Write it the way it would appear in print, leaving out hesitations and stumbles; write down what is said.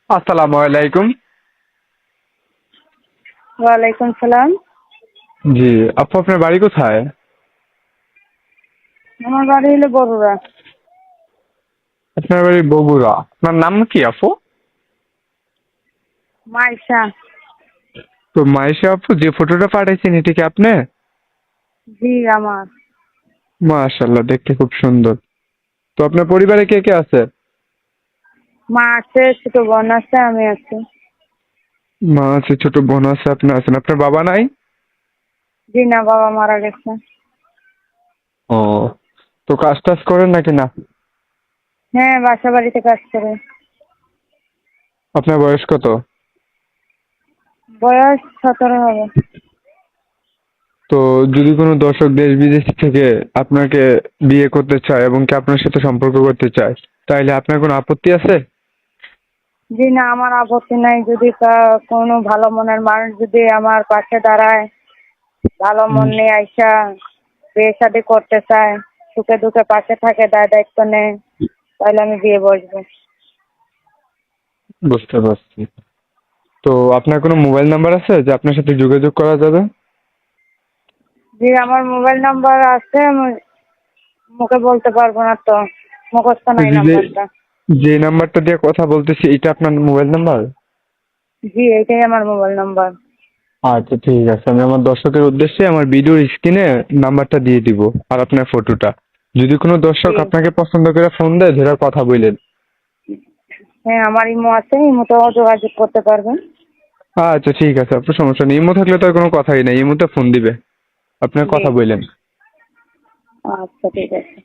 আসসালামু আলাইকুম। ওয়ালাইকুম সালাম। জি, আপু আপনার বাড়ি কোথায়? আমার বাড়ি হলো বগুড়া। আপনার বাড়ি বগুড়া। আপনার নাম কি আপু? মাইশা। তো মাইশা আপু, যে ফটোটা পাঠাইছেন এটা কি আপনি? জি আমার। মাশাআল্লাহ, দেখতে খুব সুন্দর। তো আপনার পরিবারে কে কে আছে? মা আছে, ছোট বোন আছে, আমি আছি। মা আছে, ছোট বোন আছে, আপনি আছেন। আপনার বাবা নাই? জি না, বাবা মারা গেছে। ও, তো কাজ টাজ করেন নাকি না? হ্যাঁ, বাসা বাড়িতে কাজ করে। আপনার বয়স কত? বয়স 17 হবে। তো যদি কোনো দর্শক দেশ বিদেশ থেকে আপনাকে বিয়ে করতে চায় এবং কি আপনার সাথে সম্পর্ক করতে চায়, তাহলে আপনার কোনো আপত্তি আছে? জি না, আমার আপত্তি নাই। যদি কোনো ভালো মনের মানুষ যদি আমার পাশে দাঁড়ায়, ভালো মন নিয়ে আইসা বিয়ে শাদী করতে চায়, সুখে দুঃখে পাশে থাকে, দায় দায়িত্ব নেয়, তাহলে আমি বিয়ে বসবো। বুঝতে পারছি। তো আপনার কোনো মোবাইল নাম্বার আছে যে আপনার সাথে যোগাযোগ করা যাবে? জি, আমার মোবাইল নাম্বার আছে, আমি মুখে বলতে পারবো না তো, মুখস্থ নাই যে যে নাম্বারটা। যে নাম্বারটা দিয়ে কথা বলতেছি এটা আপনার মোবাইল নাম্বার? জি, এইটাই আমার মোবাইল নাম্বার। আচ্ছা ঠিক আছে, আমি আমার দর্শকের উদ্দেশ্যে আমার ভিডিওর স্ক্রিনে নাম্বারটা দিয়ে দিব আর আপনার ফটোটা। যদি কোনো দর্শক জি। আপনাকে পছন্দ করে ফোন দেয়, ধরে কথা বললেন। হ্যাঁ, আমার ইমো আছে, ইমোতেও যোগাযোগ করতে পারবেন। আচ্ছা ঠিক আছে, আপনার সমস্যা নেই। ইমো থাকলে তো আর কোনো কথাই নেই, ইমোতে ফোন দিবে, আপনার জি। কথা বললেন। আচ্ছা ঠিক আছে।